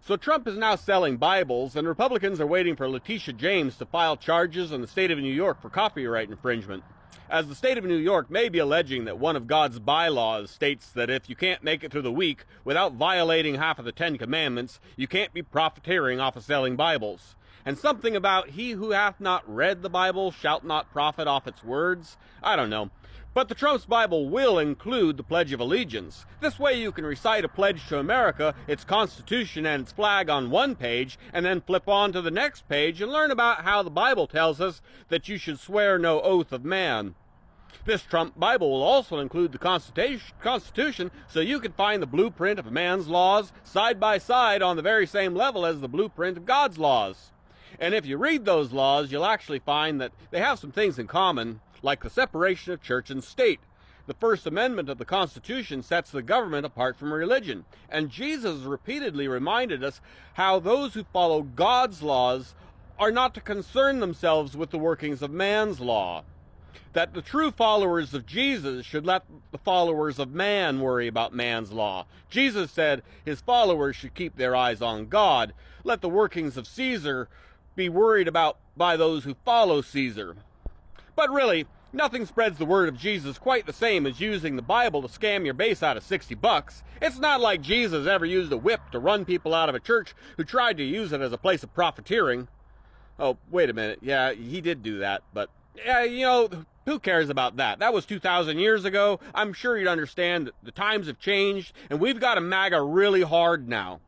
So Trump is now selling Bibles, and Republicans are waiting for Letitia James to file charges in the state of New York for copyright infringement, as the state of New York may be alleging that one of God's bylaws states that if you can't make it through the week without violating half of the Ten Commandments, you can't be profiteering off of selling Bibles. And something about he who hath not read the Bible shall not profit off its words. I don't know. But the Trump's Bible will include the Pledge of Allegiance. This way you can recite a pledge to America, its Constitution, and its flag on one page, and then flip on to the next page and learn about how the Bible tells us that you should swear no oath of man. This Trump Bible will also include the Constitution, so you can find the blueprint of man's laws side by side on the very same level as the blueprint of God's laws. And if you read those laws, you'll actually find that they have some things in common, like the separation of church and state. The First Amendment of the Constitution sets the government apart from religion, and Jesus repeatedly reminded us how those who follow God's laws are not to concern themselves with the workings of man's law. That the true followers of Jesus should let the followers of man worry about man's law. Jesus said his followers should keep their eyes on God. Let the workings of Caesar be worried about by those who follow Caesar. But really, nothing spreads the word of Jesus quite the same as using the Bible to scam your base out of $60. It's not like Jesus ever used a whip to run people out of a church who tried to use it as a place of profiteering. Oh, wait a minute. Yeah, he did do that, but yeah, who cares about that? That was 2,000 years ago. I'm sure you'd understand that the times have changed, and we've got to MAGA really hard now.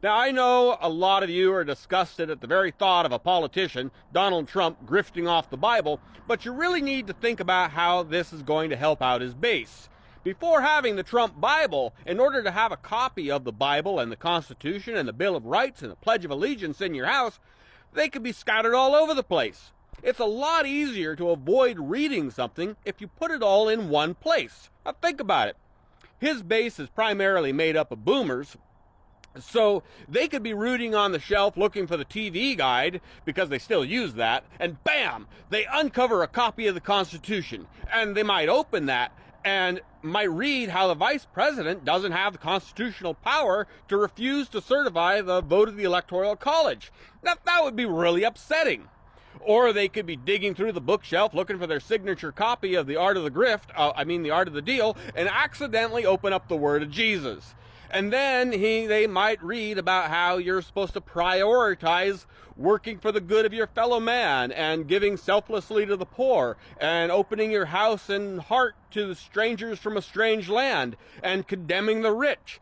Now, I know a lot of you are disgusted at the very thought of a politician, Donald Trump, grifting off the Bible, but you really need to think about how this is going to help out his base. Before having the Trump Bible, in order to have a copy of the Bible and the Constitution and the Bill of Rights and the Pledge of Allegiance in your house, they could be scattered all over the place. It's a lot easier to avoid reading something if you put it all in one place. Now think about it. His base is primarily made up of boomers, so they could be rooting on the shelf looking for the TV guide, because they still use that, and bam, they uncover a copy of the Constitution, and they might open that and might read how the vice president doesn't have the constitutional power to refuse to certify the vote of the Electoral College. Now, that would be really upsetting. Or they could be digging through the bookshelf looking for their signature copy of The Art of the The Art of the Deal, and accidentally open up the Word of Jesus. And then they might read about how you're supposed to prioritize working for the good of your fellow man and giving selflessly to the poor and opening your house and heart to the strangers from a strange land and condemning the rich.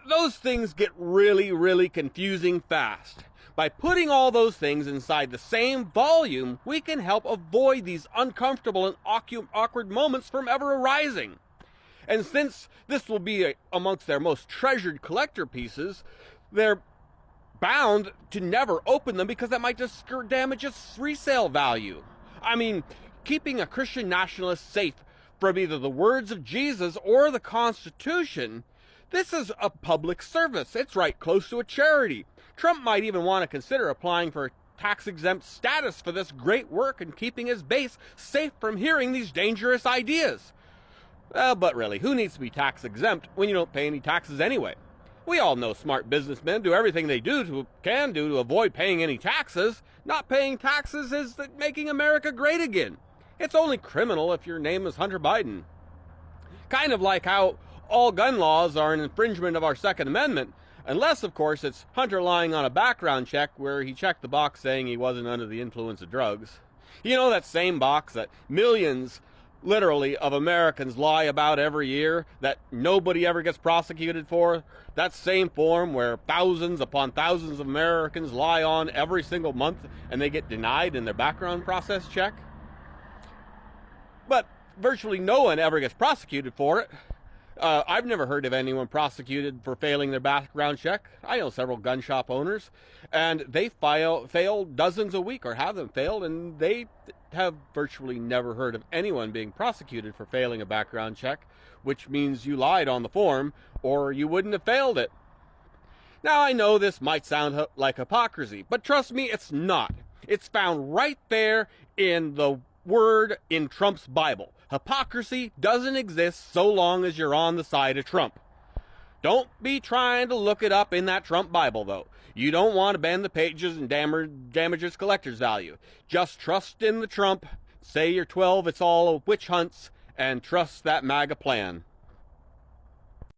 Those things get really, really confusing fast. By putting all those things inside the same volume, we can help avoid these uncomfortable and awkward moments from ever arising. And since this will be amongst their most treasured collector pieces, they're bound to never open them, because that might just damage its resale value. I mean, keeping a Christian nationalist safe from either the words of Jesus or the Constitution, this is a public service. It's right close to a charity. Trump might even want to consider applying for tax-exempt status for this great work and keeping his base safe from hearing these dangerous ideas. But really, who needs to be tax-exempt when you don't pay any taxes anyway? We all know smart businessmen do everything they can do to avoid paying any taxes. Not paying taxes is making America great again. It's only criminal if your name is Hunter Biden. Kind of like how all gun laws are an infringement of our Second Amendment, unless, of course, it's Hunter lying on a background check where he checked the box saying he wasn't under the influence of drugs. You know, that same box that millions, literally, of Americans lie about every year that nobody ever gets prosecuted for? That same form where thousands upon thousands of Americans lie on every single month and they get denied in their background process check? But virtually no one ever gets prosecuted for it. I've never heard of anyone prosecuted for failing their background check. I know several gun shop owners, and they fail dozens a week, or have them failed, and they have virtually never heard of anyone being prosecuted for failing a background check, which means you lied on the form, or you wouldn't have failed it. Now, I know this might sound like hypocrisy, but trust me, it's not. It's found right there in the word in Trump's Bible. Hypocrisy doesn't exist so long as you're on the side of Trump. Don't be trying to look it up in that Trump Bible, though. You don't want to bend the pages and damage its collector's value. Just trust in the Trump, say your 12 it's all witch hunts, and trust that MAGA plan.